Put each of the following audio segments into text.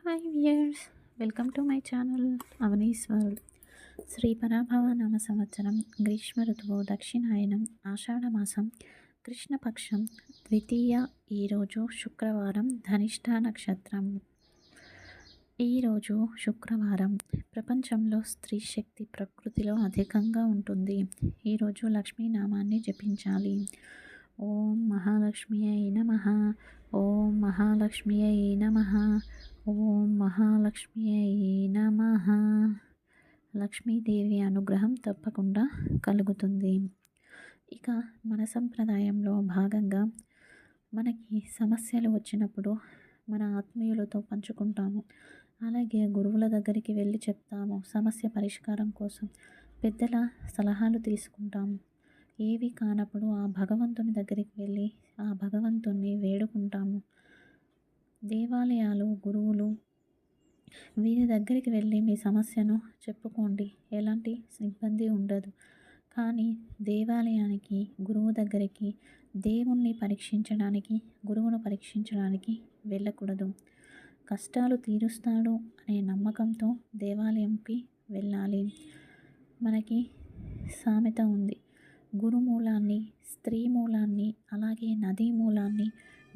Hi viewers, welcome to my channel Avani's world. Shri పరాభవ నామ సంవత్సరం గ్రీష్మ ఋతువు దక్షిణాయనం ఆషాఢమాసం కృష్ణపక్షం ద్వితీయ. ఈరోజు శుక్రవారం ధనిష్ఠ నక్షత్రం. ఈరోజు శుక్రవారం. ప్రపంచంలో స్త్రీ శక్తి ప్రకృతిలో అధికంగా ఉంటుంది. ఈరోజు లక్ష్మీనామాన్ని జపించాలి. ఓం మహాలక్ష్మియై నమః. ఓం మహాలక్ష్మియై నమః. ఓం మహాలక్ష్మియై నమః. లక్ష్మీదేవి అనుగ్రహం తప్పకుండా కలుగుతుంది. ఇక మన సంప్రదాయంలో భాగంగా మనకి సమస్యలు వచ్చినప్పుడు మన ఆత్మీయులతో పంచుకుంటాము. అలాగే గురువుల దగ్గరికి వెళ్ళి చెప్తాము సమస్య పరిష్కారం కోసం. పెద్దల సలహాలు తీసుకుంటాము. ఏవి కానప్పుడు ఆ భగవంతుని దగ్గరికి వెళ్ళి ఆ భగవంతుణ్ణి వేడుకుంటాము. దేవాలయాలు, గురువులు వీరి దగ్గరికి వెళ్ళి మీ సమస్యను చెప్పుకోండి. ఎలాంటి ఇబ్బంది ఉండదు. కానీ దేవాలయానికి, గురువు దగ్గరికి, దేవుణ్ణి పరీక్షించడానికి, గురువును పరీక్షించడానికి వెళ్ళకూడదు. కష్టాలు తీరుస్తాడు అనే నమ్మకంతో దేవాలయంకి వెళ్ళాలి. మనకి సామెత ఉంది, గురుమూలాన్ని, స్త్రీ మూలాన్ని, అలాగే నదీ మూలాన్ని,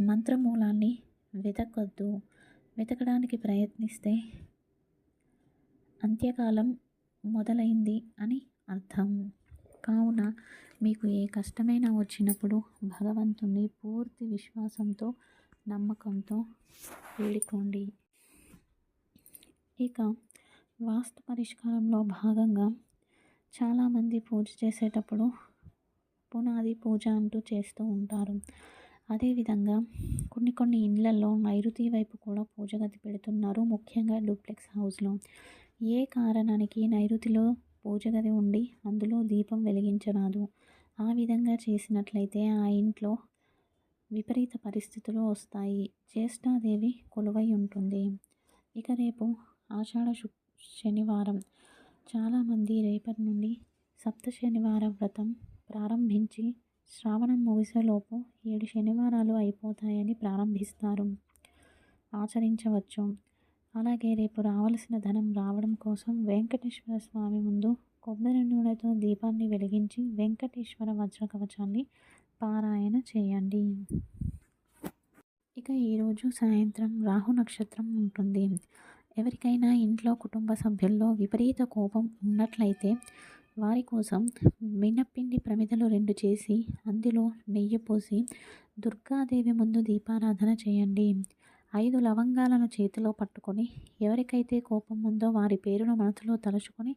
మంత్రమూలాన్ని వెతకొద్దు. వెతకడానికి ప్రయత్నిస్తే అంత్యకాలం మొదలైంది అని అర్థం. కావున మీకు ఏ కష్టమైనా వచ్చినప్పుడు భగవంతుణ్ణి పూర్తి విశ్వాసంతో, నమ్మకంతో వేడుకోండి. ఇక వాస్తు పరిష్కారంలో భాగంగా చాలామంది పూజ చేసేటప్పుడు పునాది పూజ అంటూ చేస్తూ ఉంటారు. అదేవిధంగా కొన్ని ఇళ్లలో నైరుతి వైపు కూడా పూజ గది పెడుతున్నారు. ముఖ్యంగా డూప్లెక్స్ హౌస్లో. ఏ కారణానికి నైరుతిలో పూజ గది ఉండి అందులో దీపం వెలిగించరాదు. ఆ విధంగా చేసినట్లయితే ఆ ఇంట్లో విపరీత పరిస్థితులు వస్తాయి. జ్యేష్ఠాదేవి కొలువై ఉంటుంది. ఇక రేపు ఆషాఢ శనివారం. చాలామంది రేపటి నుండి సప్త శనివార వ్రతం ప్రారంభించి శ్రావణం ముగిసేలోపు 7 శనివారాలు అయిపోతాయని ప్రారంభిస్తారు. ఆచరించవచ్చు. అలాగే రేపు రావలసిన ధనం రావడం కోసం వెంకటేశ్వర స్వామి ముందు కొబ్బరి నూనెతో దీపాన్ని వెలిగించి వెంకటేశ్వర వజ్ర కవచాన్ని పారాయణ చేయండి. ఇక ఈరోజు సాయంత్రం రాహు నక్షత్రం ఉంటుంది. ఎవరికైనా ఇంట్లో కుటుంబ సభ్యుల్లో విపరీత కోపం ఉన్నట్లయితే వారి కోసం మినప్పిండి ప్రమిదలు 2 చేసి అందులో నెయ్యి పోసి దుర్గాదేవి ముందు దీపారాధన చేయండి. 5 లవంగాలను చేతిలో పట్టుకొని ఎవరికైతే కోపం ఉందో వారి పేరును మనసులో తలుచుకొని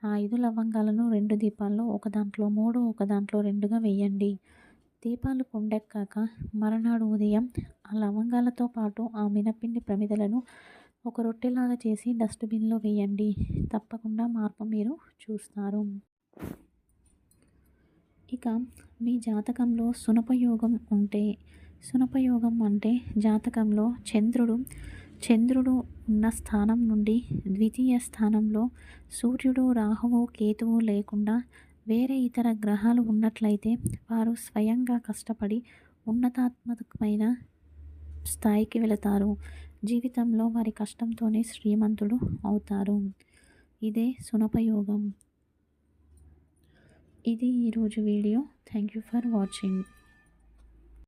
ఆ 5 లవంగాలను 2 దీపాల్లో ఒక దాంట్లో 3, ఒక దాంట్లో 2గా వేయండి. దీపాలు కొండెక్కాక మరునాడు ఉదయం ఆ లవంగాలతో పాటు ఆ మినప్పిండి ప్రమిదలను ఒక రొట్టెలాగా చేసి డస్ట్బిన్లో వేయండి. తప్పకుండా మార్పు మీరు చూస్తారు. ఇక మీ జాతకంలో సునపయోగం ఉంటే, సునపయోగం అంటే జాతకంలో చంద్రుడు ఉన్న స్థానం నుండి ద్వితీయ స్థానంలో సూర్యుడు, రాహువు, కేతువు లేకుండా వేరే ఇతర గ్రహాలు ఉన్నట్లయితే వారు స్వయంగా కష్టపడి ఉన్నతాత్మకమైన స్థాయికి వెళతారు. జీవితంలో వారి కష్టంతోనే శ్రీమంతులు అవుతారు. ఇదే సునపయోగం. ఇది ఈరోజు video. Thank you for watching.